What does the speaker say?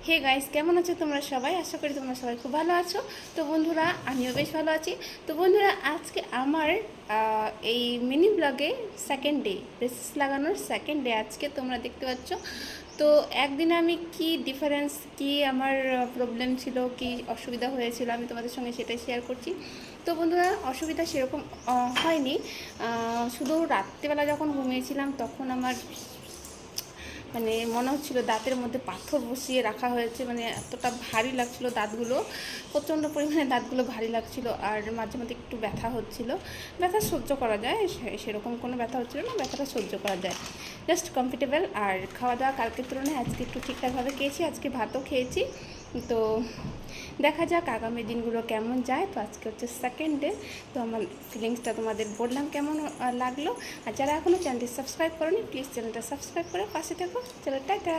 Hey guys, কেমন আছো তোমরা সবাই? আশা করি তোমরা সবাই খুব ভালো আছো। তো বন্ধুরা, আমিও বেশ ভালো আছি। তো বন্ধুরা, আজকে আমার এই মিনি ব্লগে সেকেন্ড ডে, ব্রেসেস লাগানোর সেকেন্ড ডে আজকে তোমরা দেখতে পাচ্ছ। তো একদিনে আমি কি ডিফারেন্স, কি আমার প্রবলেম ছিল, কি অসুবিধা হয়েছিল, আমি তোমাদের সঙ্গে সেটাই শেয়ার করছি। তো বন্ধুরা, অসুবিধা সেরকম হয়নি। শুধু রাত্রিবেলা যখন ঘুমিয়েছিলাম তখন আমার মানে মনে হচ্ছিল দাঁতের মধ্যে পাথর বসিয়ে রাখা হয়েছে, মানে এতটা ভারী লাগছিল দাঁতগুলো, প্রচণ্ড পরিমাণে দাঁতগুলো ভারী লাগছিল। আর মাঝে মাঝে একটু ব্যথা হচ্ছিল। ব্যথা সহ্য করা যায়, সেরকম কোনো ব্যথা হচ্ছিল না, ব্যথাটা সহ্য করা যায়, জাস্ট কমফর্টেবল। আর খাওয়া দাওয়া কালকের তুলনায় আজকে একটু ঠিকঠাকভাবে খেয়েছি, আজকে ভাতও খেয়েছি। তো দেখা যাক আগামী দিনগুলো কেমন যায়। তো আজকে হচ্ছে সেকেন্ড ডে। তো আমার ফিলিংসটা তোমাদের বললাম কেমন লাগলো। আর যারা এখনও চ্যানেলটি সাবস্ক্রাইব করোনি, প্লিজ চ্যানেলটা সাবস্ক্রাইব করে পাশে থাকো। চলো, টাটা।